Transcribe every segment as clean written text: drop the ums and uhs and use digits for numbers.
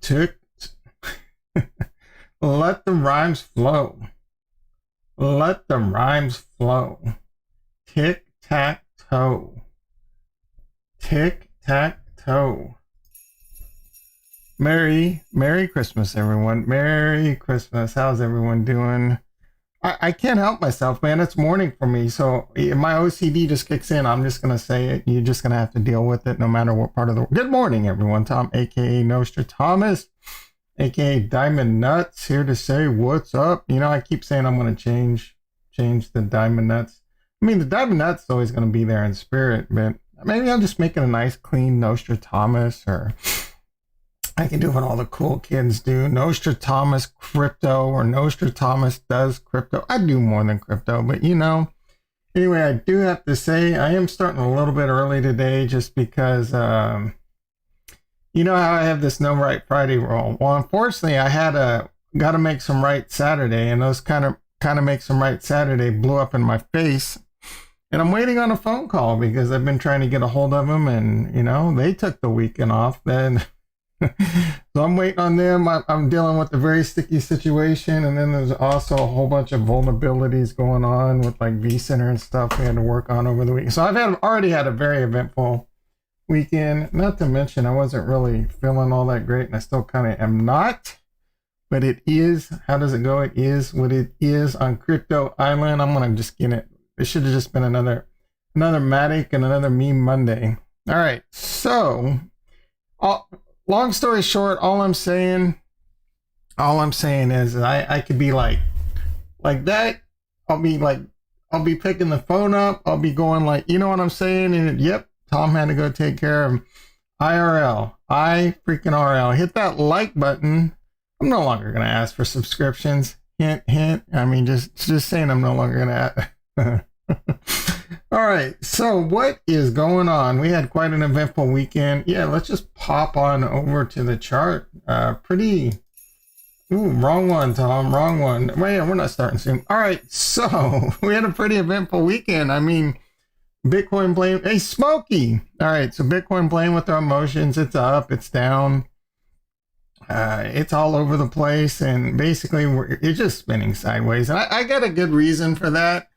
tick. Let the rhymes flow. Let the rhymes flow. Tick tack toe. Tick tack toe. Merry Christmas, everyone. Merry Christmas. How's everyone doing? I can't help myself, man. It's morning for me. So my OCD just kicks in. I'm just going to say it. You're just going to have to deal with it no matter what part of the world. Good morning, everyone. Tom, a.k.a. Nostradamus, a.k.a. Diamond Nuts, here to say what's up. You know, I keep saying I'm going to change the Diamond Nuts. I mean, the Diamond Nuts is always going to be there in spirit, but maybe I'll just make it a nice, clean Nostradamus, or I can do what all the cool kids do. Nostradamus crypto, or Nostradamus does crypto. I do more than crypto, but you know. Anyway, I do have to say I am starting a little bit early today just because, you know how I have this No Right Friday rule. Well, unfortunately, I had got to make some right Saturday, and those kind of make some right Saturday blew up in my face. And I'm waiting on a phone call because I've been trying to get a hold of them, and, you know, they took the weekend off then. So I'm waiting on them. I'm dealing with a very sticky situation, and then there's also a whole bunch of vulnerabilities going on with like vCenter and stuff we had to work on over the week. So I've already had a very eventful weekend. Not to mention I wasn't really feeling all that great, and I still kind of am not. But it is, how does it go? It is what it is on Crypto Island. I'm gonna just get it. It should have just been another Matic and another meme Monday. All right, so long story short, all I'm saying is I could be like that. I'll be picking the phone up. I'll be going like, you know what I'm saying? And yep, Tom had to go take care of IRL. I freaking RL. Hit that like button. I'm no longer gonna ask for subscriptions. Hint, hint. I mean, just saying, I'm no longer gonna. All right, so what is going on? We had quite an eventful weekend. Yeah, let's just pop on over to the chart. Wrong one, Tom, wrong one. Wait, we're not starting soon. All right, so we had a pretty eventful weekend. I mean, Bitcoin playing, hey, Smokey. All right, so Bitcoin playing with our emotions. It's up, it's down. It's all over the place, and basically it's just spinning sideways. And I got a good reason for that.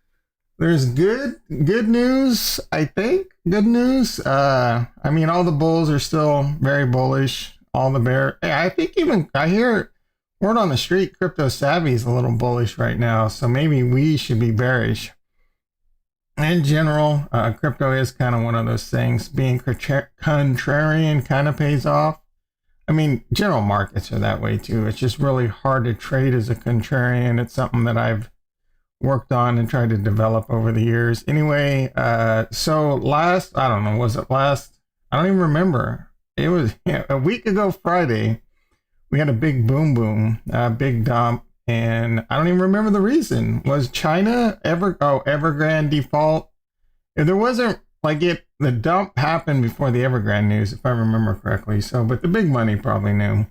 There's good news, I think. Good news. I mean, all the bulls are still very bullish. All the bear. I think even I hear word on the street, Crypto Savvy is a little bullish right now. So maybe we should be bearish. In general, crypto is kind of one of those things. Being contrarian kind of pays off. I mean, general markets are that way too. It's just really hard to trade as a contrarian. It's something that I've worked on and tried to develop over the years. Anyway, so last, I don't know, was it last? I don't even remember. It was a week ago Friday. We had a big boom, big dump, and I don't even remember the reason. Was China Evergrande default? If there wasn't the dump happened before the Evergrande news, if I remember correctly. So, but the big money probably knew.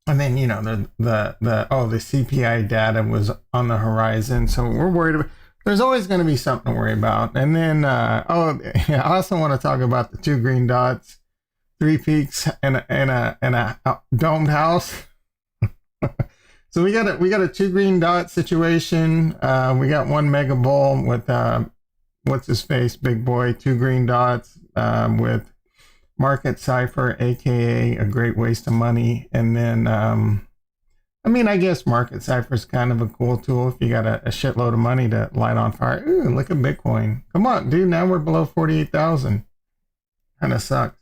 And then, you know, the CPI data was on the horizon. So we're worried about, there's always going to be something to worry about. And then, I also want to talk about the 2 green dots, 3 peaks, and a domed house. So we got a 2 green dot situation. We got 1 mega bull with, what's his face, big boy, 2 green dots, with Market Cipher, aka a great waste of money. And then I mean, I guess Market Cipher is kind of a cool tool if you got a shitload of money to light on fire. Ooh, look at Bitcoin. Come on, dude, now we're below 48,000. Kind of sucks.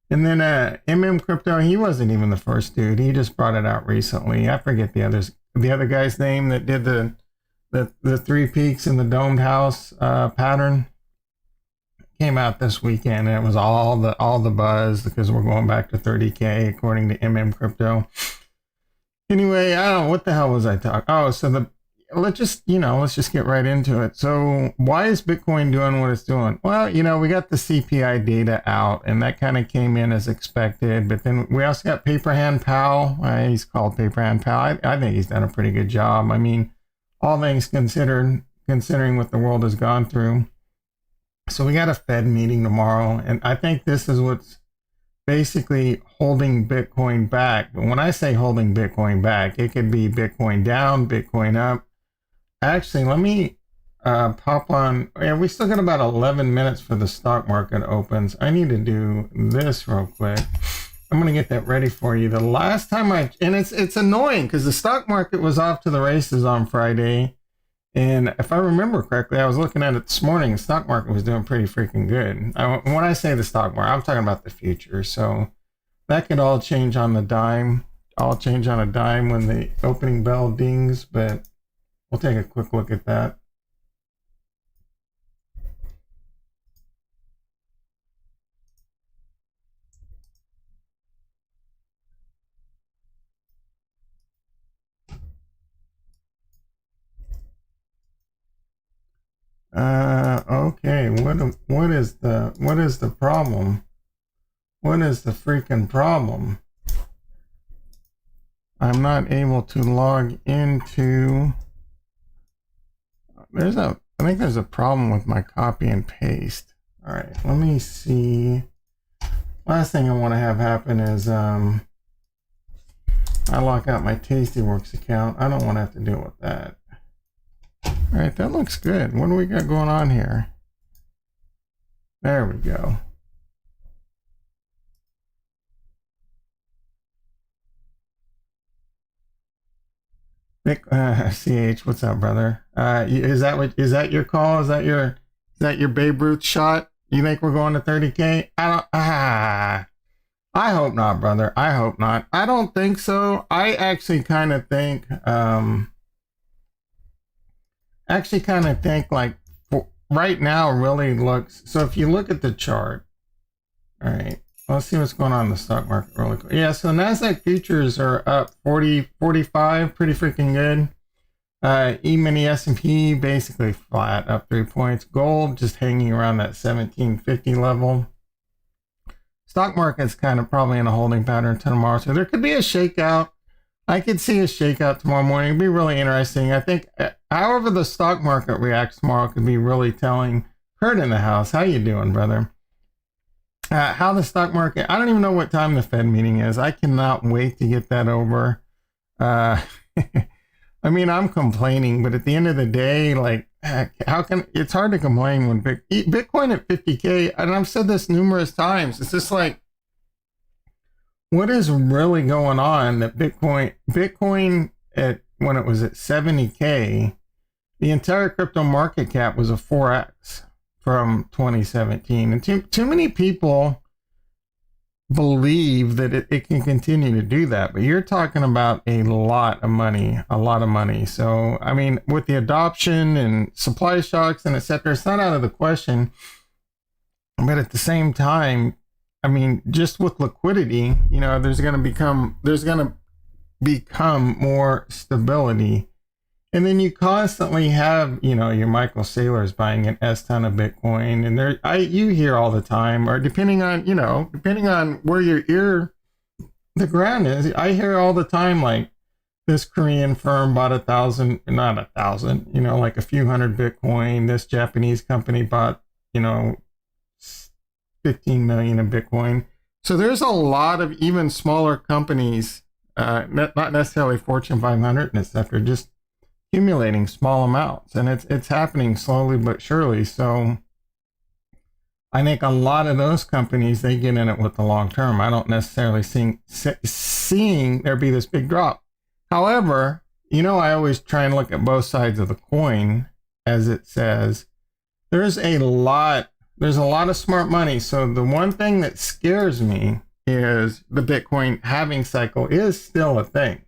And then Crypto, he wasn't even the first dude. He just brought it out recently. I forget the other guy's name that did the 3 peaks in the domed house pattern. Came out this weekend, and it was all the buzz because we're going back to 30K according to Crypto. Anyway, I don't know what the hell was I talking. Oh, so let's just get right into it. So why is Bitcoin doing what it's doing? Well, you know, we got the CPI data out, and that kind of came in as expected. But then we also got Paperhand Powell. He's called Paperhand Powell. I think he's done a pretty good job. I mean, all things considered, considering what the world has gone through. So we got a Fed meeting tomorrow, and I think this is what's basically holding Bitcoin back. But when I say holding Bitcoin back, it could be Bitcoin down, Bitcoin up. Actually, let me pop on. Yeah, we still got about 11 minutes for the stock market opens. I need to do this real quick. I'm going to get that ready for you. The last time and it's annoying because the stock market was off to the races on Friday. And if I remember correctly, I was looking at it this morning. The stock market was doing pretty freaking good. When I say the stock market, I'm talking about the future. So that could all change on the dime. All change on a dime when the opening bell dings. But we'll take a quick look at that. Okay. What is the problem? What is the freaking problem? I'm not able to log into. I think there's a problem with my copy and paste. All right, let me see. Last thing I want to have happen is I lock out my Tastyworks account. I don't want to have to deal with that. All right, that looks good. What do we got going on here? There we go. CH, what's up, brother? Is that your call? Is that your Babe Ruth shot? You think we're going to 30K? I hope not, brother. I hope not. I don't think so. I actually kind of think like right now really looks. So if you look at the chart, all right, let's see what's going on in the stock market really quick. Yeah, so NASDAQ futures are up 40, 45, pretty freaking good. E-mini S&P basically flat, up 3 points. Gold just hanging around that 1750 level. Stock market's kind of probably in a holding pattern tomorrow, so there could be a shakeout. I could see a shakeout tomorrow morning. It'd be really interesting. I think however the stock market reacts tomorrow could be really telling. Kurt in the house, how you doing, brother? How the stock market, I don't even know what time the Fed meeting is. I cannot wait to get that over. I mean, I'm complaining, but at the end of the day, like, it's hard to complain when Bitcoin at 50K, and I've said this numerous times, it's just like, what is really going on that Bitcoin at, when it was at 70K, the entire crypto market cap was a 4X from 2017. And too many people believe that it can continue to do that, but you're talking about a lot of money. So, I mean, with the adoption and supply shocks and et cetera, it's not out of the question. But at the same time, I mean, just with liquidity, you know, there's going to become more stability. And then you constantly have, you know, your Michael Saylor's buying an S ton of Bitcoin, and you hear all the time, or depending on where the ground is, I hear all the time, like, this Korean firm bought 1,000, not 1,000, you know, like a few hundred Bitcoin. This Japanese company bought, you know, 15 million of Bitcoin. So there's a lot of even smaller companies, not necessarily Fortune 500 and et cetera, just accumulating small amounts, and it's happening slowly but surely. So I think a lot of those companies, they get in it with the long term. I don't necessarily seeing there be this big drop. However, you know, I always try and look at both sides of the coin, as it says. There's a lot of smart money. So the one thing that scares me is the Bitcoin halving cycle is still a thing.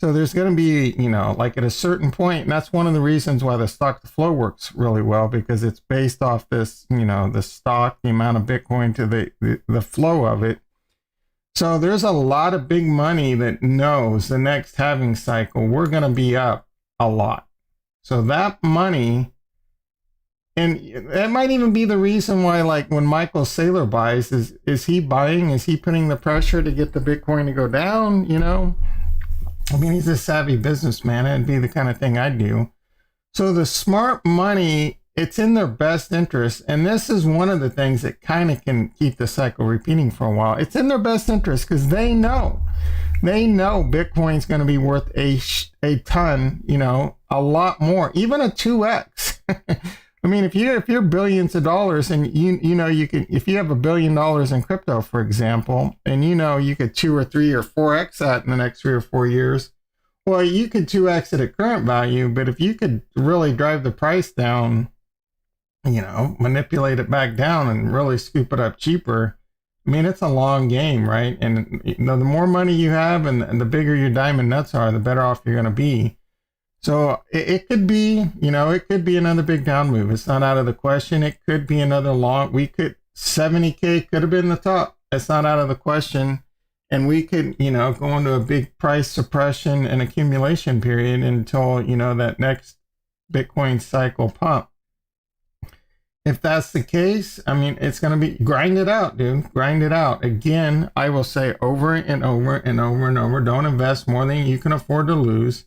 So there's going to be, you know, like at a certain point, and that's one of the reasons why the stock to flow works really well, because it's based off this, you know, the stock, the amount of Bitcoin to the flow of it. So there's a lot of big money that knows the next halving cycle, we're going to be up a lot. So that money, and that might even be the reason why, like, when Michael Saylor buys, is he buying? Is he putting the pressure to get the Bitcoin to go down, you know? I mean, he's a savvy businessman. It'd be the kind of thing I'd do. So the smart money, it's in their best interest. And this is one of the things that kind of can keep the cycle repeating for a while. It's in their best interest because they know Bitcoin's going to be worth a ton, a lot more, even a 2x. I mean, if you're billions of dollars and you can, if you have $1 billion in crypto, for example, and you could 2 or 3 or 4x that in the next 3 or 4 years, well, you could 2x it at current value, but if you could really drive the price down, manipulate it back down and really scoop it up cheaper, I mean, it's a long game, right? And the more money you have and the bigger your diamond nuts are, the better off you're going to be. So it could be, it could be another big down move. It's not out of the question. It could be another 70K could have been the top. It's not out of the question. And we could, go into a big price suppression and accumulation period until, that next Bitcoin cycle pump. If that's the case, I mean, it's going to be grind it out, dude. Grind it out. Again, I will say over and over and over and over, don't invest more than you can afford to lose.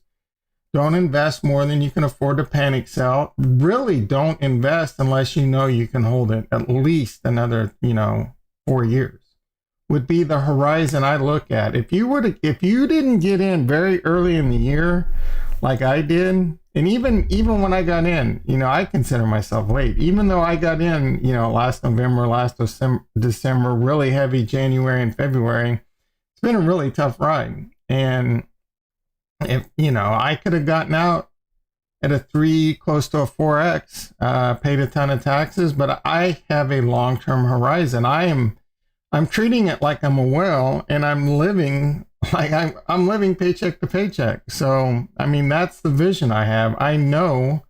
Don't invest more than you can afford to panic sell. Really don't invest unless you can hold it at least another, 4 years. Would be the horizon I look at. If you didn't get in very early in the year, like I did, and even when I got in, I consider myself late. Even though I got in, last November, last December, really heavy January and February, it's been a really tough ride. And if I could have gotten out at a 3, close to a 4x, paid a ton of taxes, but I have a long-term horizon. I'm treating it like I'm a whale, and I'm living like I'm living paycheck to paycheck. So, I mean, that's the vision I have. I know,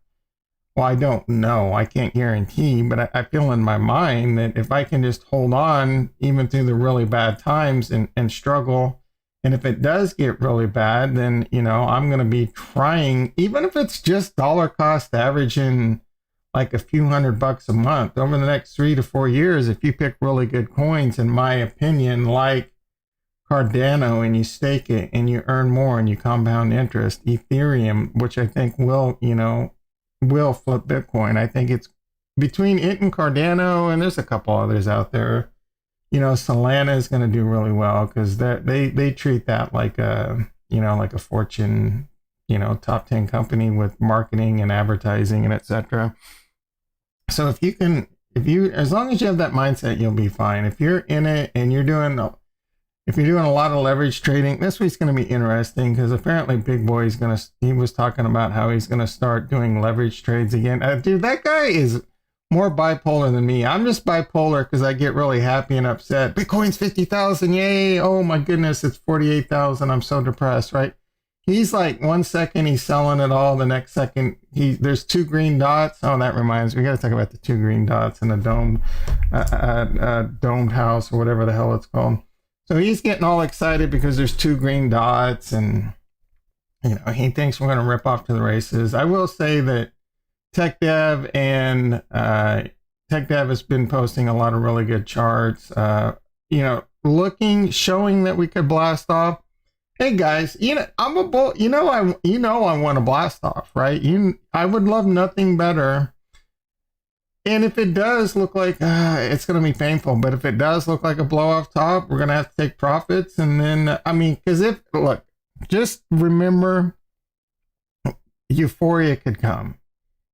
well, I don't know, I can't guarantee, but I feel in my mind that if I can just hold on even through the really bad times and struggle, and if it does get really bad, then, I'm going to be trying, even if it's just dollar cost averaging like a few $100 a month over the next 3 to 4 years. If you pick really good coins, in my opinion, like Cardano, and you stake it and you earn more and you compound interest, Ethereum, which I think will flip Bitcoin. I think it's between it and Cardano, and there's a couple others out there. Solana is going to do really well because they treat that like a Fortune, top 10 company with marketing and advertising and etc. So as long as you have that mindset, you'll be fine. If you're in it and you're doing a lot of leverage trading, this week's going to be interesting because apparently Big Boy he was talking about how he's going to start doing leverage trades again. Dude, that guy is more bipolar than me. I'm just bipolar because I get really happy and upset. Bitcoin's 50,000, yay! Oh my goodness, it's 48,000. I'm so depressed, right? He's like 1 second he's selling it all, the next second there's 2 green dots. Oh, that reminds me, we got to talk about the 2 green dots in a domed house or whatever the hell it's called. So he's getting all excited because there's 2 green dots, and he thinks we're going to rip off to the races. I will say that TechDev has been posting a lot of really good charts. Showing that we could blast off. Hey guys, I'm a bull. I want to blast off, right? I would love nothing better. And if it does look like it's going to be painful, but if it does look like a blow off top, we're going to have to take profits. And then, just remember, euphoria could come.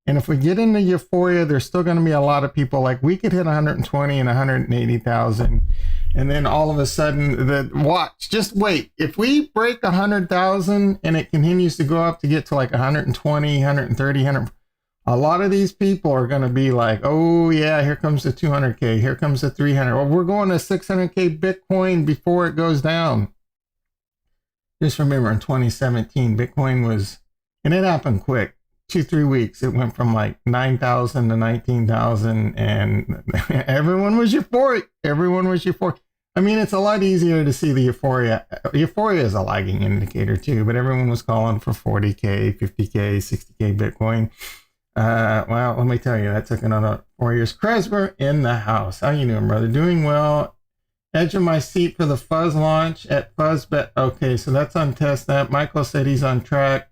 And if we get into euphoria, there's still going to be a lot of people, like we could hit 120 and 180,000. And then all of a sudden, just wait. If we break 100,000 and it continues to go up to get to like 120, 130, 100, a lot of these people are going to be like, oh yeah, here comes the 200K, here comes the 300. Well, we're going to 600K Bitcoin before it goes down. Just remember in 2017, Bitcoin was, and it happened quick. 2-3 weeks, it went from like 9,000 to 19,000, and everyone was euphoric. I mean, it's a lot easier to see the euphoria. Euphoria is a lagging indicator too, but everyone was calling for 40K, 50K, 60K Bitcoin. Well, let me tell you, that took another 4 years. Trezor in the house. How you doing, brother? Doing well. Edge of my seat for the Fuzz launch at Fuzzbet. Okay, so that's on testnet. Michael said he's on track.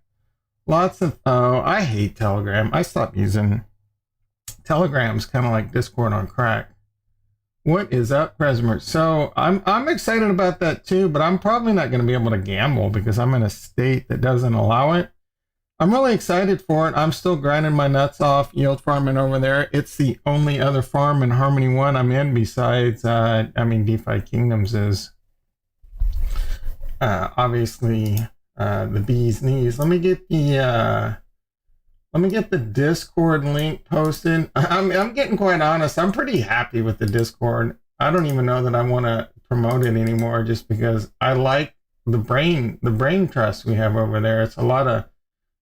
I hate Telegram. I stopped using Telegram's kind of like Discord on crack. What is up, Trezor? So I'm excited about that too, but I'm probably not going to be able to gamble because I'm in a state that doesn't allow it. I'm really excited for it. I'm still grinding my nuts off, yield farming over there. It's the only other farm in Harmony One I'm in besides, DeFi Kingdoms is obviously the bee's knees. Let me get the Discord link posted. I'm getting quite honest. I'm pretty happy with the Discord. I don't even know that I want to promote it anymore, just because I like the brain trust we have over there. It's a lot of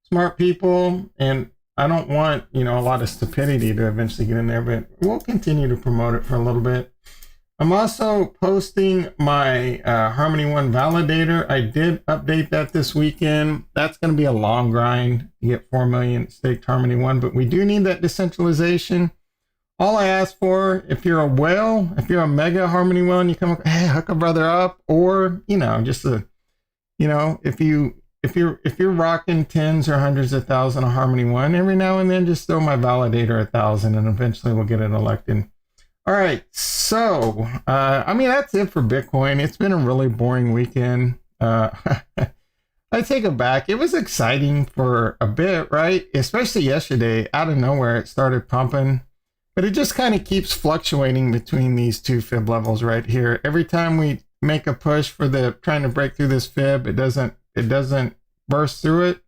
smart people, and I don't want, a lot of stupidity to eventually get in there, but we'll continue to promote it for a little bit. I'm also posting my Harmony One validator. I did update that this weekend. That's going to be a long grind to get 4 million staked Harmony One, but we do need that decentralization. All I ask for, if you're a whale, if you're a mega Harmony One, you come up, hey, hook a brother up, or just if you're rocking tens or hundreds of thousands of Harmony One, every now and then just throw my validator 1,000, and eventually we'll get it elected. All right, so that's it for Bitcoin. It's been a really boring weekend. I take it back. It was exciting for a bit, right? Especially yesterday, out of nowhere, it started pumping, but it just kind of keeps fluctuating between these two fib levels right here. Every time we make a push for trying to break through this fib, it doesn't burst through it.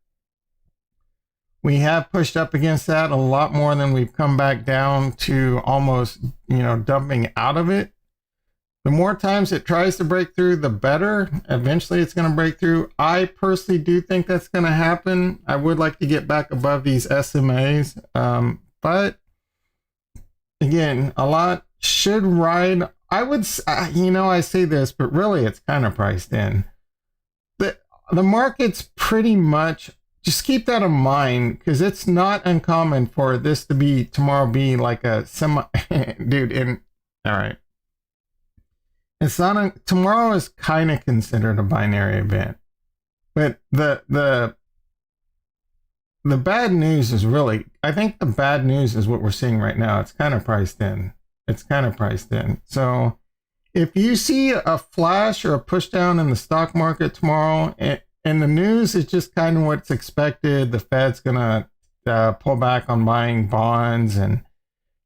We have pushed up against that a lot more than we've come back down to almost, dumping out of it. The more times it tries to break through, the better. Eventually it's going to break through. I personally do think that's going to happen. I would like to get back above these SMAs. But again, a lot should ride. I would, I say this, but really it's kind of priced in. The market's pretty much, just keep that in mind, because it's not uncommon for this to tomorrow be like a dude, all right. It's not, tomorrow is kind of considered a binary event, but the bad news is really, I think the bad news is what we're seeing right now. It's kind of priced in. So if you see a flash or a push down in the stock market tomorrow, and the news is just kind of what's expected, the Fed's going to pull back on buying bonds, and,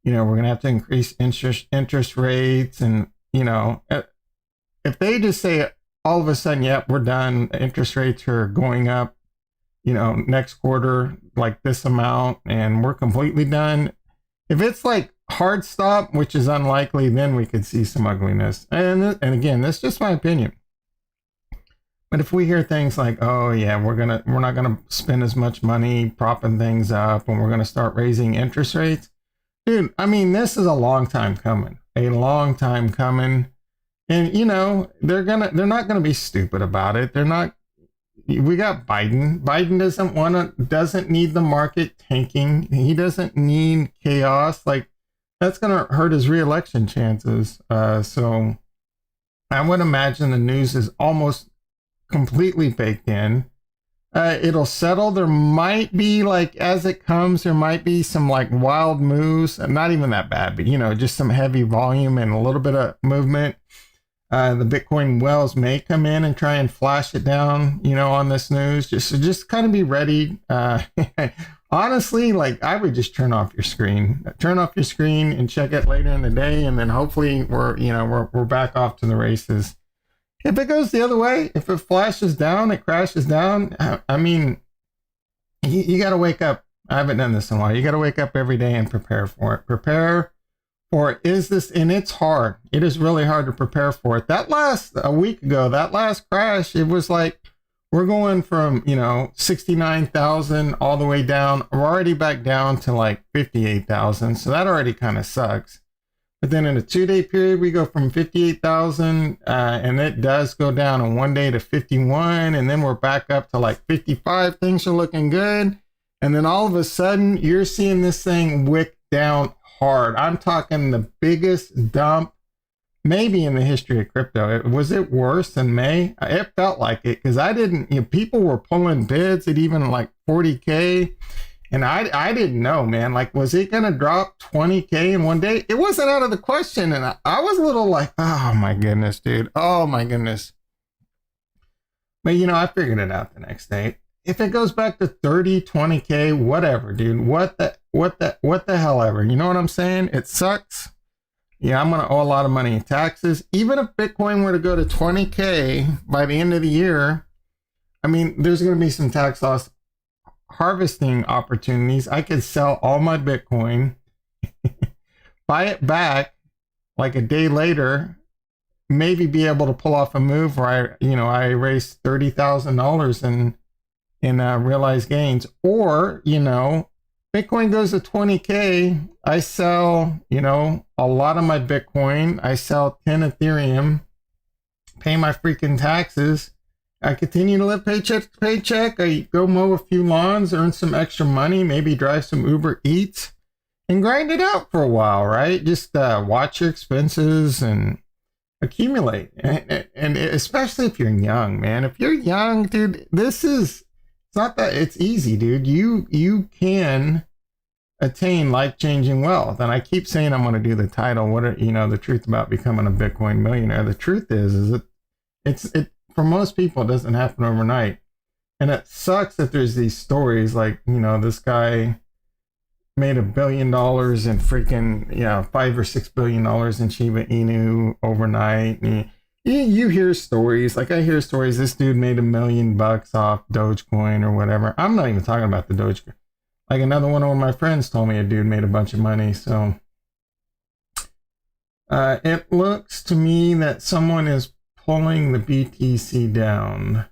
we're going to have to increase interest rates. And, if they just say all of a sudden, yep, we're done, interest rates are going up, next quarter, like this amount, and we're completely done. If it's like hard stop, which is unlikely, then we could see some ugliness. And again, that's just my opinion. But if we hear things like, oh yeah, we're not gonna spend as much money propping things up, and we're gonna start raising interest rates, dude, this is a long time coming. And they're not gonna be stupid about it. They're not. We got Biden. Biden doesn't need the market tanking. He doesn't need chaos. Like, that's gonna hurt his re-election chances. So I would imagine the news is almost completely baked in. It'll settle. There might be, like, as it comes, there might be some like wild moves, not even that bad, but just some heavy volume and a little bit of movement. The Bitcoin whales may come in and try and flash it down, on this news. Just kind of be ready. Honestly, like, I would just turn off your screen and check it later in the day, and then hopefully we're back off to the races. If it goes the other way, if it flashes down, it crashes down, you got to wake up. I haven't done this in a while. You got to wake up every day and prepare for it. And it's hard. It is really hard to prepare for it. A week ago, that last crash, it was like, we're going from, 69,000 all the way down. We're already back down to like 58,000. So that already kind of sucks. But then in a 2-day period, we go from 58,000, and it does go down in 1 day to 51. And then we're back up to like 55. Things are looking good. And then all of a sudden, you're seeing this thing wick down hard. I'm talking the biggest dump maybe in the history of crypto. Was it worse than May? It felt like it, because people were pulling bids at even like 40K. And I didn't know, man. Like, was it going to drop 20K in one day? It wasn't out of the question. And I was a little like, oh my goodness, dude. Oh my goodness. But, I figured it out the next day. If it goes back to 30, 20K, whatever, dude. What the hell ever. You know what I'm saying? It sucks. Yeah, I'm going to owe a lot of money in taxes. Even if Bitcoin were to go to 20K by the end of the year, I mean, there's going to be some tax loss harvesting opportunities. I could sell all my Bitcoin, buy it back like a day later, maybe be able to pull off a move where I erased $30,000 in realized gains. Or, Bitcoin goes to 20K, I sell, a lot of my Bitcoin, I sell 10 Ethereum, pay my freaking taxes, I continue to live paycheck to paycheck. I go mow a few lawns, earn some extra money, maybe drive some Uber Eats, and grind it out for a while, right? Just watch your expenses and accumulate. And especially if you're young, man. If you're young, dude, it's not that it's easy, dude. You can attain life-changing wealth. And I keep saying I'm going to do the title, the truth about becoming a Bitcoin millionaire. The truth is that it for most people, it doesn't happen overnight. And it sucks that there's these stories like, this guy made $1 billion in freaking, $5 or $6 billion in Shiba Inu overnight. And you hear stories, like I hear stories, this dude made $1 million off Dogecoin or whatever. I'm not even talking about the Dogecoin. Like another one of my friends told me a dude made a bunch of money. So it looks to me that someone is pulling the BTC down.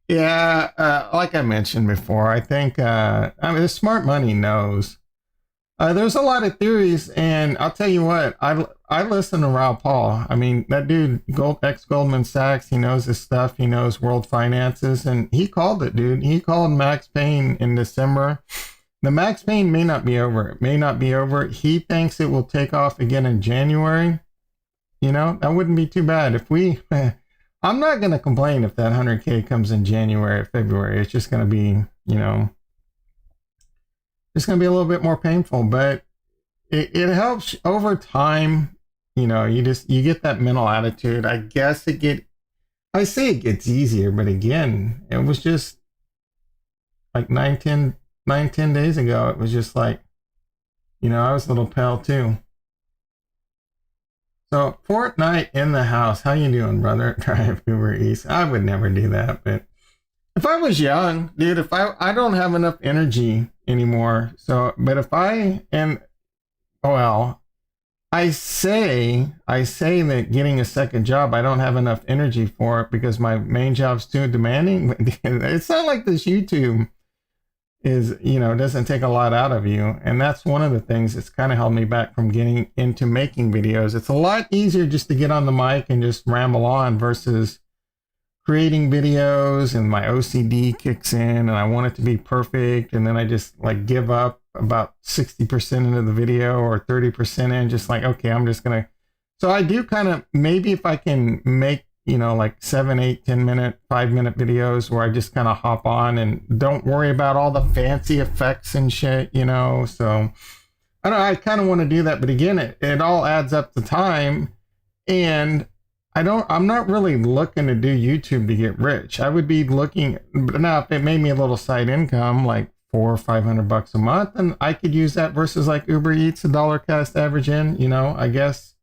Yeah, like I mentioned before, I think the smart money knows. There's a lot of theories, and I'll tell you what, I listen to Raoul Paul. I mean, that dude, ex-Goldman Sachs, he knows his stuff. He knows world finances, and he called it, dude. He called Max Pain in December. The Max Pain may not be over. It may not be over. He thinks it will take off again in January. That wouldn't be too bad if I'm not going to complain if that 100K comes in January or February. It's just going to be, it's going to be a little bit more painful, but it helps over time. You get that mental attitude. I guess I say it gets easier, but again, it was just like 10 days ago. It was just like, I was a little pale too. So Fortnite in the house. How you doing, brother? Drive Uber Eats. I would never do that, but if I was young, dude, I don't have enough energy anymore. But if I am, I say that getting a second job, I don't have enough energy for it because my main job's too demanding. It's not like this YouTube is, doesn't take a lot out of you. And that's one of the things that's kind of held me back from getting into making videos. It's a lot easier just to get on the mic and just ramble on versus creating videos, and my OCD kicks in and I want it to be perfect. And then I just like give up about 60% into the video or 30% in, just like, okay, I'm just going to. So I do kind of, maybe if I can make, like 7, 8, 10 minute, 5-minute videos where I just kind of hop on and don't worry about all the fancy effects and shit, So I don't know, I kind of want to do that. But again, it all adds up to time. And I'm not really looking to do YouTube to get rich. I would be looking, now if it made me a little side income, like $400 or $500 a month, and I could use that versus like Uber Eats, $1 cast average in, I guess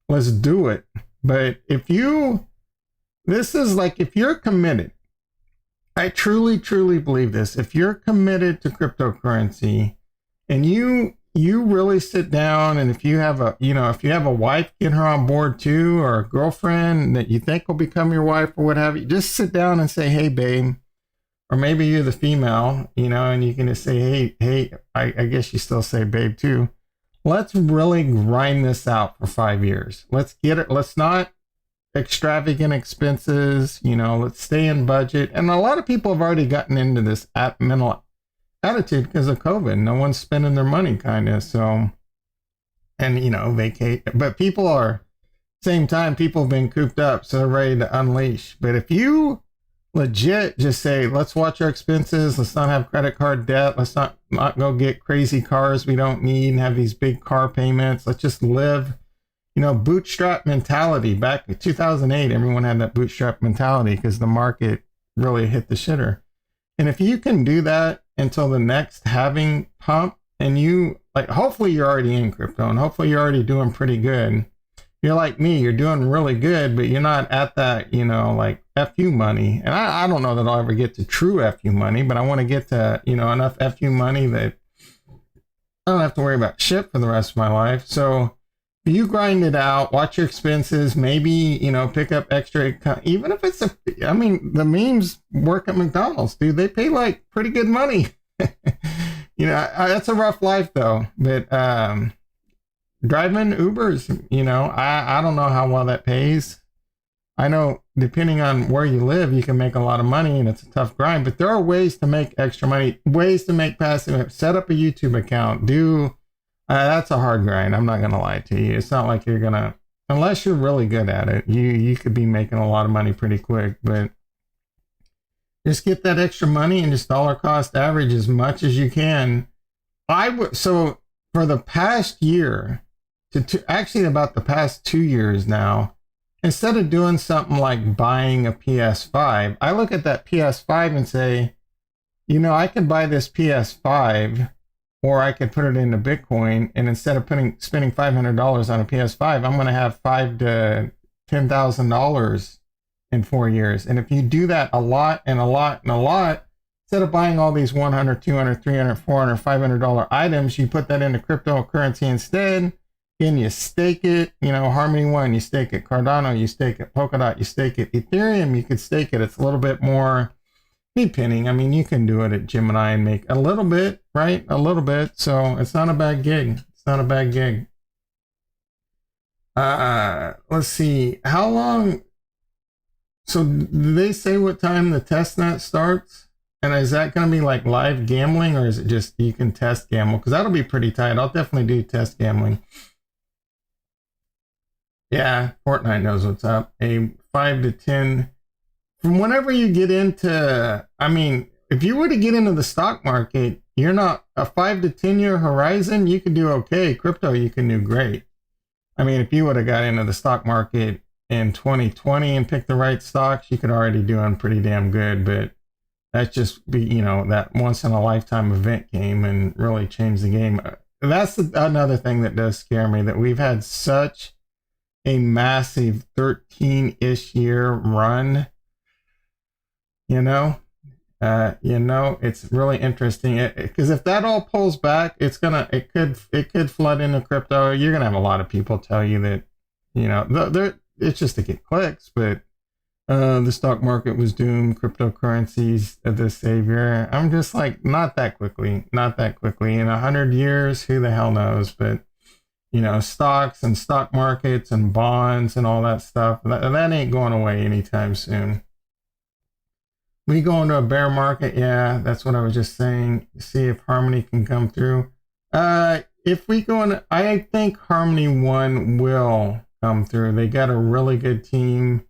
let's do it. But if you're committed, I truly, truly believe this. If you're committed to cryptocurrency and you really sit down, and if you have a wife, get her on board too, or a girlfriend that you think will become your wife or what have you, just sit down and say, hey, babe, or maybe you're the female, and you can just say, hey, I guess you still say babe too. Let's really grind this out for 5 years. Let's get it. Let's not extravagant expenses, let's stay in budget. And a lot of people have already gotten into this mental attitude because of COVID. No one's spending their money kind of. So, and vacate, but people are, same time, people have been cooped up, so they're ready to unleash. But if you legit just say, let's watch our expenses. Let's not have credit card debt. Let's not go get crazy cars we don't need and have these big car payments. Let's just live, bootstrap mentality. Back in 2008, everyone had that bootstrap mentality because the market really hit the shitter. And if you can do that until the next halving pump, and you hopefully you're already in crypto and hopefully you're already doing pretty good. You're like me, you're doing really good, but you're not at that, FU money. And I don't know that I'll ever get to true FU money, but I want to get to, enough FU money that I don't have to worry about shit for the rest of my life. So if you grind it out, watch your expenses, maybe, pick up extra income, even if it's the memes work at McDonald's, dude, they pay pretty good money. That's a rough life though, but driving Ubers, I don't know how well that pays. I know depending on where you live, you can make a lot of money and it's a tough grind, but there are ways to make extra money, ways to make passive. Set up a YouTube account. That's a hard grind. I'm not going to lie to you. It's not like you're going to, unless you're really good at it, you could be making a lot of money pretty quick, but just get that extra money and just dollar cost average as much as you can. So for the past year, actually about the past 2 years now, instead of doing something like buying a PS5, I look at that PS5 and say, I could buy this PS5 or I could put it into Bitcoin, and instead of spending $500 on a PS5, I'm going to have $5,000 to $10,000 in 4 years. And if you do that a lot and a lot and a lot, instead of buying all these $100, $200, $300, $400, $500 items, you put that into cryptocurrency instead. Again, you stake it, Harmony One, you stake it, Cardano, you stake it, Polkadot, you stake it, Ethereum, you could stake it. It's a little bit more depending. You can do it at Gemini and make a little bit, right? A little bit. So it's not a bad gig. It's not a bad gig. Let's see. How long? So do they say what time the testnet starts? And is that going to be like live gambling, or is it just you can test gamble? Because that'll be pretty tight. I'll definitely do test gambling. Yeah, Fortnite knows what's up. A 5 to 10. From whenever you get into, if you were to get into the stock market, you're not a 5 to 10 year horizon, you could do okay. Crypto, you can do great. If you would have got into the stock market in 2020 and picked the right stocks, you could already doing pretty damn good. But that's just that once in a lifetime event came and really changed the game. That's another thing that does scare me, that we've had such a massive 13-ish year run. It's really interesting because if that all pulls back, it could flood into crypto. You're gonna have a lot of people tell you that, it's just to get clicks, but the stock market was doomed, cryptocurrencies the savior. I'm just like, not that quickly. In 100 years, who the hell knows? But stocks and stock markets and bonds and all that stuff, that ain't going away anytime soon. We go into a bear market, yeah, that's what I was just saying. See if Harmony can come through. If we go in, I think Harmony One will come through. They got a really good team.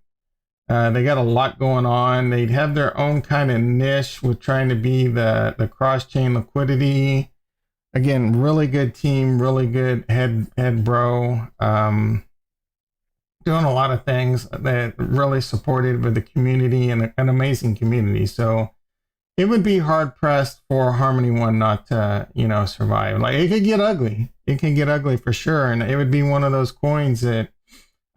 They got a lot going on. They have their own kind of niche with trying to be the cross-chain liquidity. Again, really good team, really good head bro. Doing a lot of things that really supported with the community and an amazing community. So it would be hard pressed for Harmony One not to, survive. It could get ugly. It can get ugly for sure. And it would be one of those coins that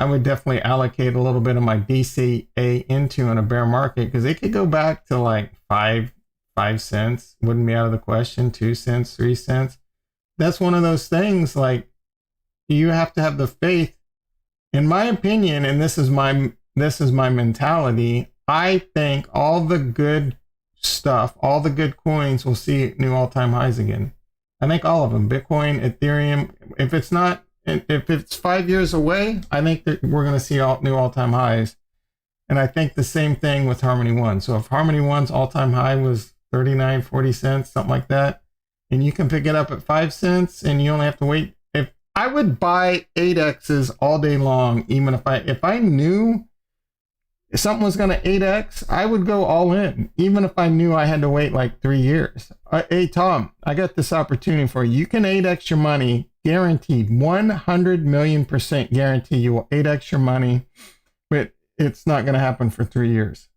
I would definitely allocate a little bit of my DCA into in a bear market, because it could go back to 5 cents. Wouldn't be out of the question. 2 cents, 3 cents. That's one of those things, you have to have the faith. In my opinion, and this is my mentality, I think all the good stuff, all the good coins will see new all-time highs again. I think all of them, Bitcoin, Ethereum. If it's 5 years away, I think that we're going to see new all-time highs. And I think the same thing with Harmony One. So if Harmony One's all-time high was 39, 40 cents, something like that, and you can pick it up at 5 cents and you only have to wait. If I would buy 8Xs all day long, even if I knew if something was going to 8x, I would go all in, even if I knew I had to wait like 3 years. Hey, Tom, I got this opportunity for you. You can 8x your money, guaranteed, 100 million% guarantee you will 8x your money, but it's not going to happen for 3 years.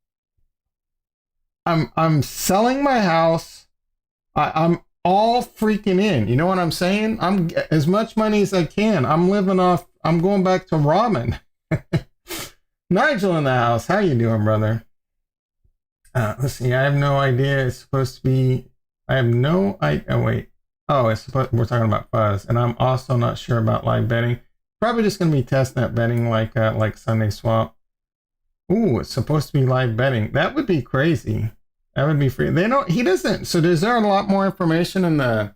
I'm selling my house. I'm all freaking in. You know what I'm saying? I'm as much money as I can. I'm going back to ramen. Nigel in the house. How you doing, brother? Let's see. I have no idea. It's supposed to be. I have no idea. Oh, wait. Oh, we're talking about fuzz, and I'm also not sure about live betting. Probably just going to be testnet betting like Sunday Swap. Ooh, it's supposed to be live betting. That would be crazy. That would be free. He doesn't. So is there a lot more information in the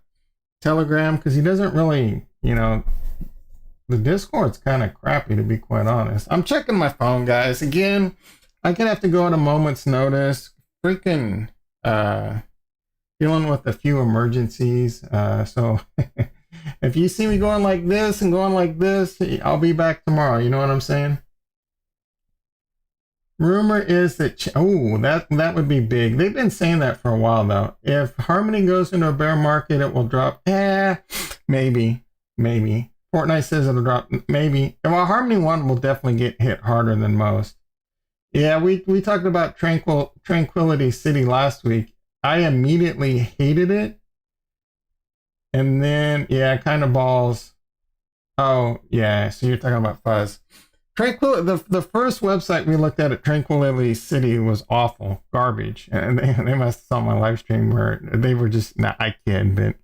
Telegram? Because he doesn't really, the Discord's kind of crappy, to be quite honest. I'm checking my phone, guys. Again, I can have to go at a moment's notice. Freaking dealing with a few emergencies. So if you see me going like this and going like this, I'll be back tomorrow. You know what I'm saying? Rumor is that, that would be big. They've been saying that for a while, though. If Harmony goes into a bear market, it will drop. Maybe. Fortnite says it'll drop. Maybe. Well, Harmony 1 will definitely get hit harder than most. Yeah, we talked about Tranquility City last week. I immediately hated it. And then, kind of balls. Oh, yeah, so you're talking about Fuzz. The first website we looked at Tranquility City was awful, garbage, and they must have saw my live stream where they were just. I kid, but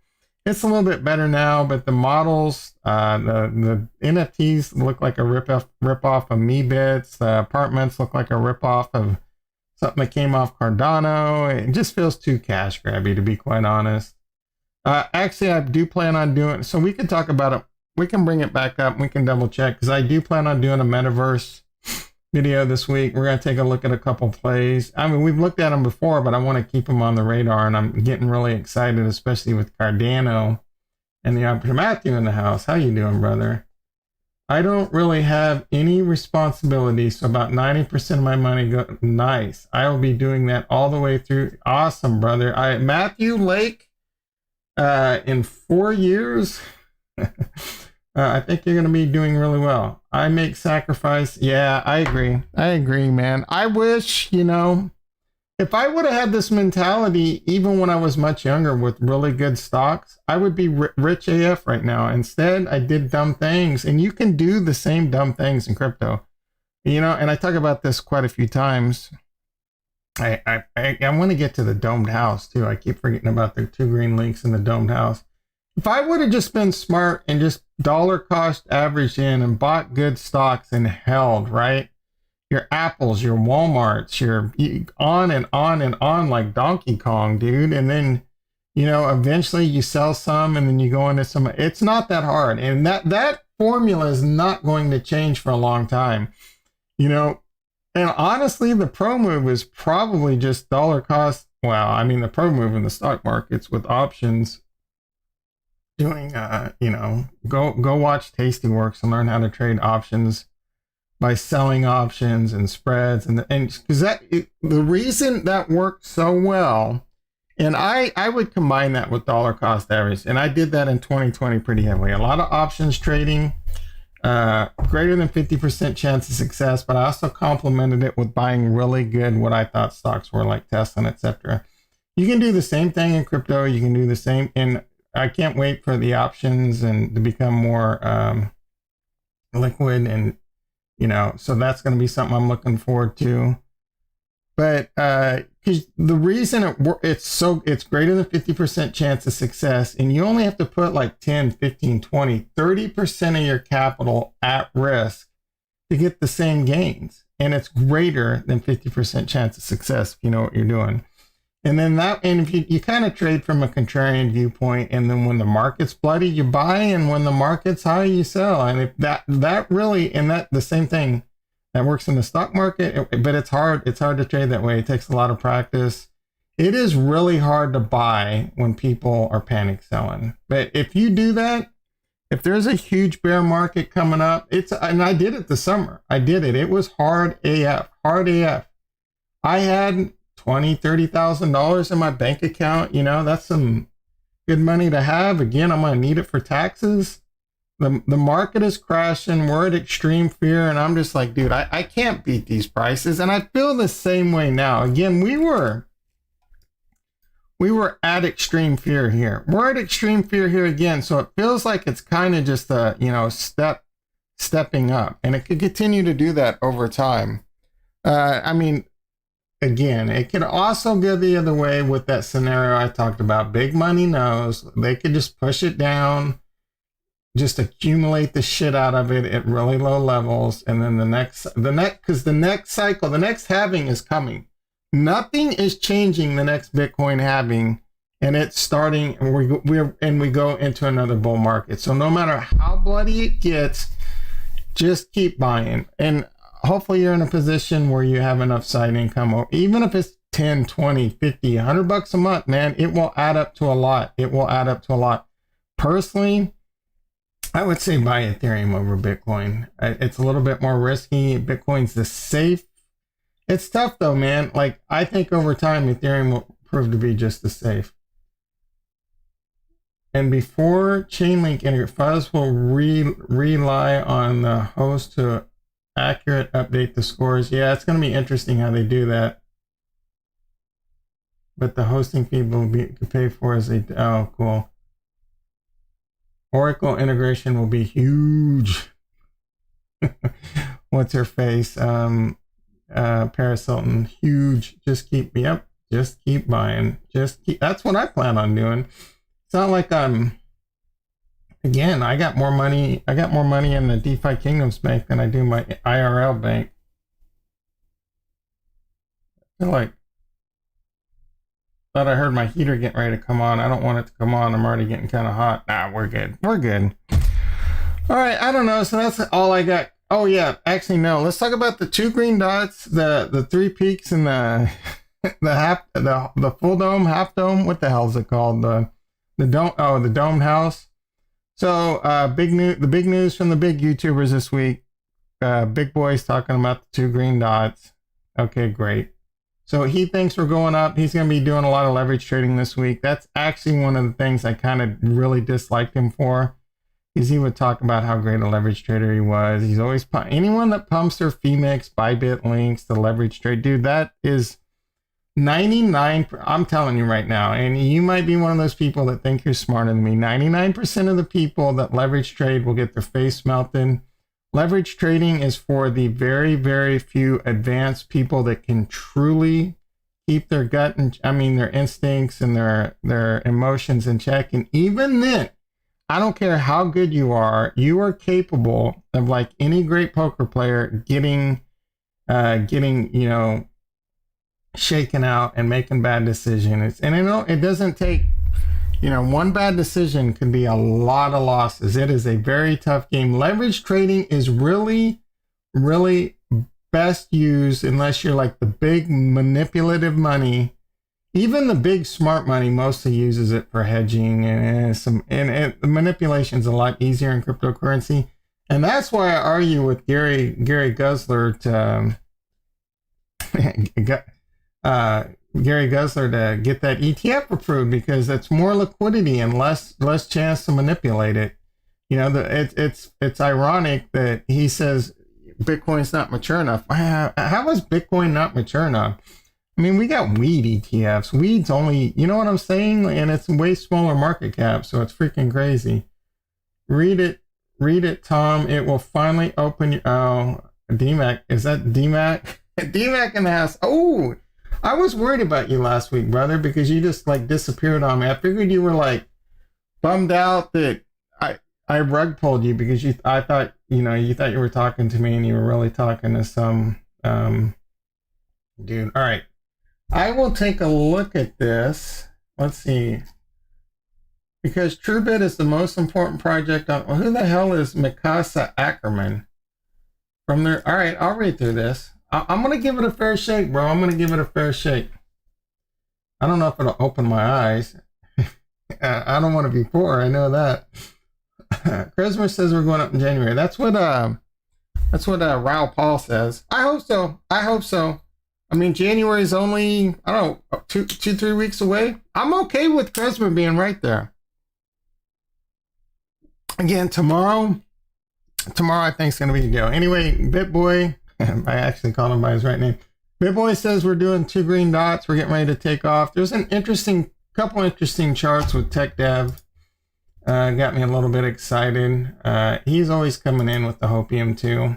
it's a little bit better now. But the models, the NFTs look like a rip off of MeBits. The apartments look like a rip off of something that came off Cardano. It just feels too cash grabby, to be quite honest. Actually, I do plan on doing. So we could talk about it. We can bring it back up. We can double check because I do plan on doing a metaverse video this week. We're going to take a look at a couple plays. I mean, we've looked at them before, but I want to keep them on the radar, and I'm getting really excited, especially with Cardano and the opportunity. Matthew in the house. How you doing, brother? I don't really have any responsibility, so about 90% of my money go. Nice. I will be doing that all the way through. Awesome, brother. Matthew Lake, in 4 years. I think you're going to be doing really well. I make sacrifice. Yeah, I agree, man. I wish, if I would have had this mentality, even when I was much younger with really good stocks, I would be rich AF right now. Instead, I did dumb things, and you can do the same dumb things in crypto, and I talk about this quite a few times. I want to get to the domed house too. I keep forgetting about the 2 green links in the domed house. If I would have just been smart and just dollar cost averaged in and bought good stocks and held, right? Your Apples, your Walmarts, your on and on and on like Donkey Kong, dude. And then, eventually you sell some and then you go into some. It's not that hard. And that formula is not going to change for a long time, And honestly, the pro move is probably just dollar cost. Well, I mean, the pro move in the stock markets with options. Doing go watch Tastyworks and learn how to trade options by selling options and spreads and because the reason that worked so well, and I would combine that with dollar cost average, and I did that in 2020 pretty heavily. A lot of options trading, greater than 50% chance of success, but I also complemented it with buying really good what I thought stocks were like Tesla, etc. You can do the same thing in crypto. You can do the same in. I can't wait for the options and to become more liquid, and so that's going to be something I'm looking forward to. But because the reason it's greater than 50% chance of success, and you only have to put like 10, 15, 20, 30% of your capital at risk to get the same gains, and it's greater than 50% chance of success if you know what you're doing. And then if you kind of trade from a contrarian viewpoint, and then when the market's bloody, you buy, and when the market's high, you sell. And if that really, and that the same thing that works in the stock market, but it's hard to trade that way. It takes a lot of practice. It is really hard to buy when people are panic selling. But if you do that, if there's a huge bear market coming up, and I did it this summer. I did it. It was hard AF, hard AF. I had $20,000-$30,000 in my bank account. That's some good money to have. Again, I'm going to need it for taxes. The market is crashing. We're at extreme fear. And I'm just like, dude, I can't beat these prices. And I feel the same way now. Again, we were at extreme fear here. We're at extreme fear here again. So it feels like it's kind of just a, stepping up. And it could continue to do that over time. Again, it could also go the other way with that scenario I talked about. Big money knows they could just push it down, just accumulate the shit out of it at really low levels. And then the next cycle, the next halving is coming. Nothing is changing the next Bitcoin halving, and it's starting, and we go into another bull market. So no matter how bloody it gets, just keep buying. And hopefully you're in a position where you have enough side income, or even if it's 10, 20, 50, $100 a month, man, it will add up to a lot. It will add up to a lot. Personally, I would say buy Ethereum over Bitcoin. It's a little bit more risky. Bitcoin's the safe. It's tough though, man. Like, I think over time, Ethereum will prove to be just as safe. And before Chainlink fuzz will rely on the host to accurate update the scores. Yeah, it's going to be interesting how they do that. But the hosting fee will be paid for as oh, cool. Oracle integration will be huge. What's her face? Paris Hilton, huge. Just keep buying. That's what I plan on doing. It's not like again, I got more money in the DeFi Kingdoms bank than I do my IRL bank. I feel like, thought I heard my heater getting ready to come on. I don't want it to come on. I'm already getting kind of hot. Nah, we're good. We're good. All right, I don't know. So that's all I got. Oh yeah, actually no. Let's talk about the two green dots, the three peaks, and the full dome, half dome. What the hell is it called? The dome. Oh, the domed house. So the big news from the big YouTubers this week. Big Boy's talking about the two green dots. Okay, great. So he thinks we're going up. He's going to be doing a lot of leverage trading this week. That's actually one of the things I kind of really disliked him for. Is he would talk about how great a leverage trader he was. He's always anyone that pumps their Phoenix, Bybit links, the leverage trade, dude, that is 99. I'm telling you right now, and you might be one of those people that think you're smarter than me. 99% of the people that leverage trade will get their face melted. Leverage trading is for the very, very few advanced people that can truly keep their gut and their instincts and their emotions in check. And even then, I don't care how good you are capable of, like any great poker player, getting shaken out and making bad decisions. And it doesn't take, one bad decision can be a lot of losses. It is a very tough game. Leverage trading is really, really best used unless you're like the big manipulative money. Even the big smart money mostly uses it for hedging, and the manipulation's a lot easier in cryptocurrency. And that's why I argue with Gary Gensler to get that ETF approved, because it's more liquidity and less chance to manipulate it. It's ironic that he says Bitcoin's not mature enough. How is Bitcoin not mature enough? We got weed ETFs. Weed's only, you know what I'm saying? And it's way smaller market cap, so it's freaking crazy. Read it, Tom. It will finally open. DMAC. Is that DMAC? DMAC in the house. Oh, I was worried about you last week, brother, because you just like disappeared on me. I figured you were like bummed out that I rug pulled you, because I thought you were talking to me and you were really talking to some dude. All right. I will take a look at this. Let's see. Because TrueBit is the most important project on... Well, who the hell is Mikasa Ackerman? All right, I'll read through this. I'm going to give it a fair shake, bro. I'm going to give it a fair shake. I don't know if it'll open my eyes. I don't want to be poor. I know that. Trezor says we're going up in January. That's what Raoul Paul says. I hope so. I hope so. I mean, January is only, I don't know, 3 weeks away. I'm okay with Trezor being right there. Again, tomorrow I think it's going to be a go. Anyway, BitBoy, I actually called him by his right name. BitBoy says we're doing 2 green dots. We're getting ready to take off. There's an couple interesting charts with Tech Dev. Got me a little bit excited. He's always coming in with the hopium too.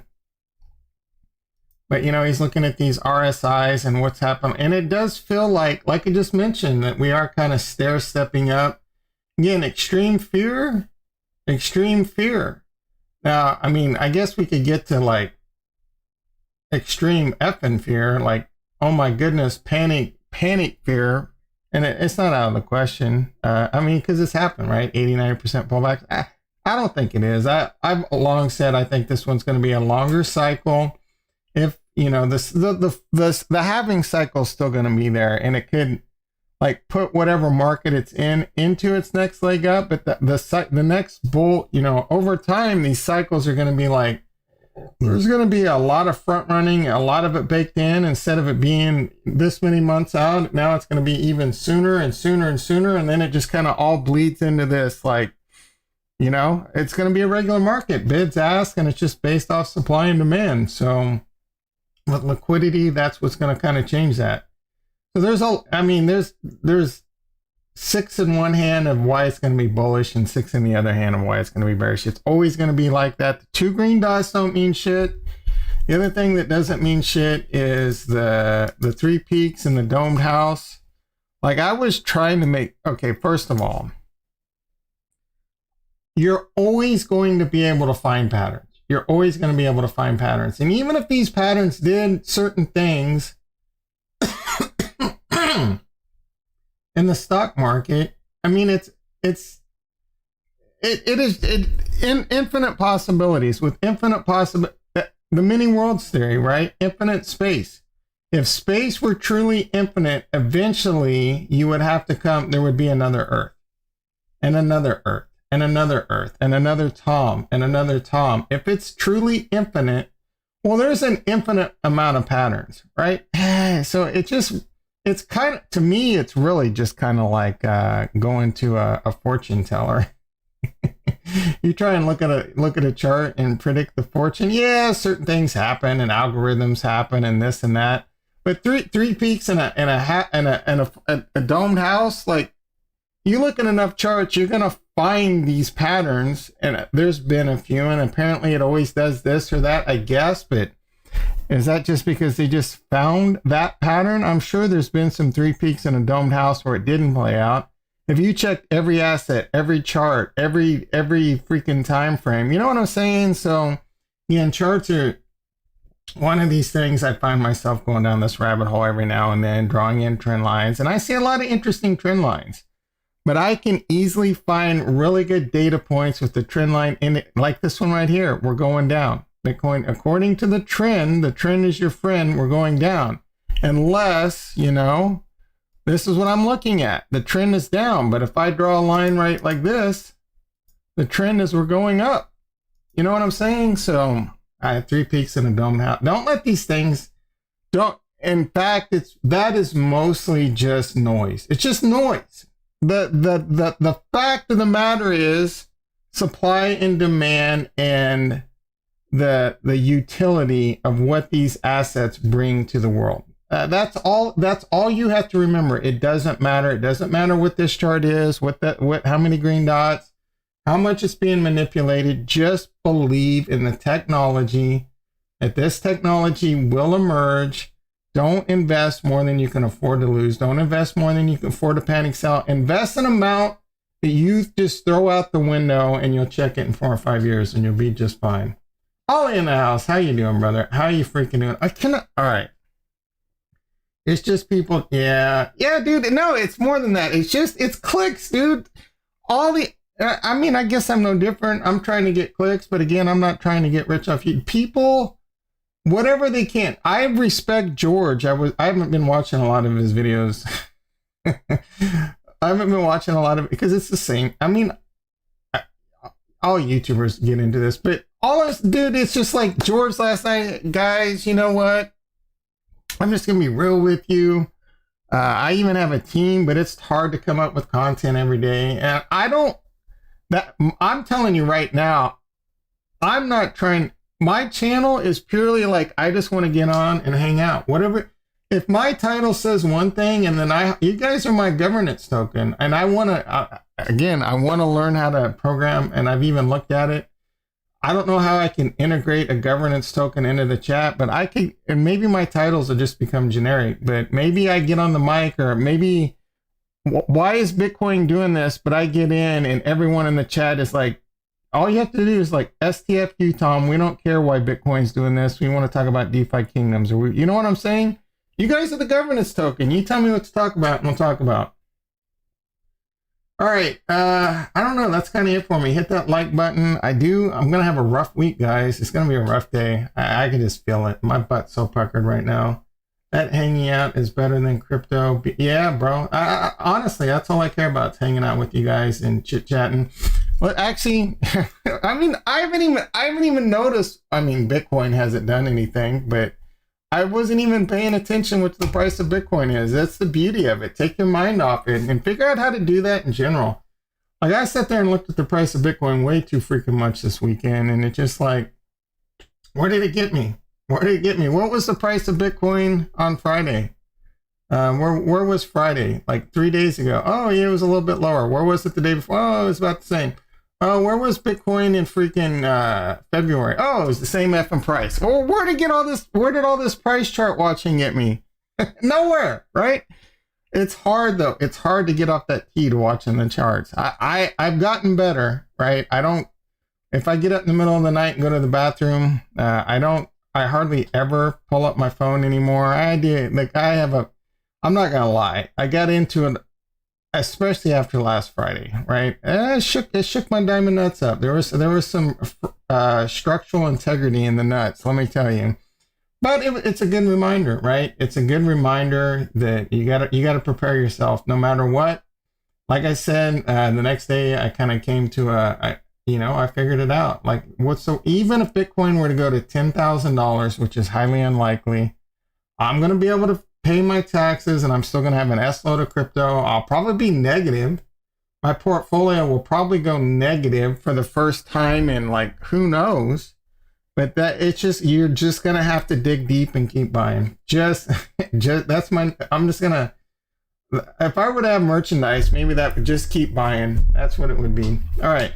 But, you know, he's looking at these RSIs and what's happening. And it does feel like I just mentioned, that we are kind of stair-stepping up. Again, extreme fear. Extreme fear. Now, I mean, I guess we could get to like extreme effing fear, like, oh my goodness, panic fear. And it's not out of the question. I mean, because it's happened, right? 89% pullbacks. I don't think it is. I've long said I think this one's going to be a longer cycle. If, you know, the halving cycle is still going to be there, and it could like put whatever market it's in into its next leg up. But the next bull, you know, over time, these cycles are going to be like, there's going to be a lot of front running, a lot of it baked in. Instead of it being this many months out, now it's going to be even sooner and sooner and sooner. And then it just kind of all bleeds into this, like, you know, it's going to be a regular market, bids, ask, and it's just based off supply and demand. So with liquidity, that's what's going to kind of change that. So there's 6 in one hand of why it's going to be bullish and 6 in the other hand of why it's going to be bearish. It's always going to be like that. The 2 green dots don't mean shit. The other thing that doesn't mean shit is the 3 peaks and the domed house. Like, I was trying to make, okay, first of all, you're always going to be able to find patterns. You're always going to be able to find patterns. And even if these patterns did certain things in the stock market, I mean, it is infinite possibilities. With infinite possibilities, the many worlds theory, right? Infinite space. If space were truly infinite, eventually you would have to there would be another Earth, and another Earth, and another Earth, and another Tom, and another Tom. If it's truly infinite, well, there's an infinite amount of patterns, right? So it's kind of, to me, it's really just kind of like going to a fortune teller. You try and look at a chart and predict the fortune. Yeah, certain things happen and algorithms happen and this and that. But three peaks and a domed house, like, you look at enough charts, you're gonna find these patterns. And there's been a few, and apparently it always does this or that, I guess. But is that just because they just found that pattern? I'm sure there's been some 3 peaks in a domed house where it didn't play out. If you check every asset, every chart, every freaking time frame, you know what I'm saying? So, yeah, charts are one of these things. I find myself going down this rabbit hole every now and then, drawing in trend lines, and I see a lot of interesting trend lines. But I can easily find really good data points with the trend line in it, like this one right here. We're going down. Bitcoin, according to the trend is your friend, we're going down. Unless, you know, this is what I'm looking at. The trend is down, but if I draw a line right like this, the trend is we're going up. You know what I'm saying? So I have 3 peaks in a dome house. Don't let these things, in fact, that is mostly just noise. It's just noise. The fact of the matter is supply and demand and the utility of what these assets bring to the world. That's all you have to remember. It doesn't matter. It doesn't matter what this chart is, how many green dots, how much it's being manipulated. Just believe in the technology, that this technology will emerge. Don't invest more than you can afford to lose. Don't invest more than you can afford to panic sell. Invest an amount that you just throw out the window, and you'll check it in 4 or 5 years and you'll be just fine. Ollie in the house. How you doing, brother? How you freaking doing? I cannot. All right. It's just people. Yeah, dude. No, it's more than that. It's clicks, dude. I mean, I guess I'm no different. I'm trying to get clicks, but again, I'm not trying to get rich off you. People, whatever they can. I respect George. I haven't been watching a lot of his videos. I haven't been watching a lot of it because it's the same. I mean, all YouTubers get into this, but all us, dude, it's just like George last night, guys. You know what? I'm just gonna be real with you. I even have a team, but it's hard to come up with content every day, and I don't. That I'm telling you right now, I'm not trying. My channel is purely like I just want to get on and hang out. Whatever. If my title says one thing, and then you guys are my governance token, and I want to. Again, I want to learn how to program, and I've even looked at it. I don't know how I can integrate a governance token into the chat, but I could, and maybe my titles will just become generic, but maybe I get on the mic, or maybe, why is Bitcoin doing this? But I get in and everyone in the chat is like, all you have to do is like, STFQ, Tom, we don't care why Bitcoin's doing this. We want to talk about DeFi kingdoms. Or you know what I'm saying? You guys are the governance token. You tell me what to talk about and we'll talk about. All right, I don't know. That's kind of it for me. Hit that like button. I'm going to have a rough week, guys. It's going to be a rough day. I can just feel it. My butt's so puckered right now. That hanging out is better than crypto. Yeah, bro. Honestly, that's all I care about, is hanging out with you guys and chit-chatting. Well, actually, I mean, I haven't even noticed. I mean, Bitcoin hasn't done anything, but I wasn't even paying attention what the price of Bitcoin is. That's the beauty of it. Take your mind off it and figure out how to do that in general. Like, I sat there and looked at the price of Bitcoin way too freaking much this weekend, and it's just like, where did it get me? Where did it get me? What was the price of Bitcoin on Friday? Where was Friday? Like 3 days ago. Oh, yeah, it was a little bit lower. Where was it the day before? Oh, it was about the same. Oh, where was Bitcoin in freaking February? Oh, it was the same effing price. Well, where did all this price chart watching get me? Nowhere, right? It's hard though. It's hard to get off that key to watching the charts. I've gotten better, right? If I get up in the middle of the night and go to the bathroom, I hardly ever pull up my phone anymore. I'm not gonna lie. I got into it, especially after last Friday, right? It shook my diamond nuts up. There was some structural integrity in the nuts, let me tell you. But it's a good reminder, right? It's a good reminder that you gotta prepare yourself no matter what. Like I said, the next day I kind of came to I figured it out. Like, even if Bitcoin were to go to $10,000, which is highly unlikely, I'm gonna be able to pay my taxes, and I'm still going to have an S-load of crypto. I'll probably be negative. My portfolio will probably go negative for the first time in, like, who knows. But you're just going to have to dig deep and keep buying. I'm just going to, if I were to have merchandise, maybe that would just keep buying. That's what it would be. All right,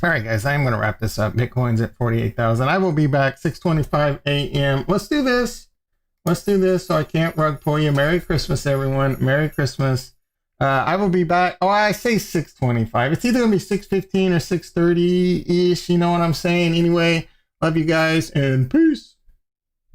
guys, I'm going to wrap this up. Bitcoin's at 48,000. I will be back 6:25 a.m. Let's do this so I can't rug pull you. Merry Christmas, everyone. Merry Christmas. I will be back. Oh, I say 6:25. It's either going to be 6:15 or 6:30-ish. You know what I'm saying? Anyway, love you guys and peace.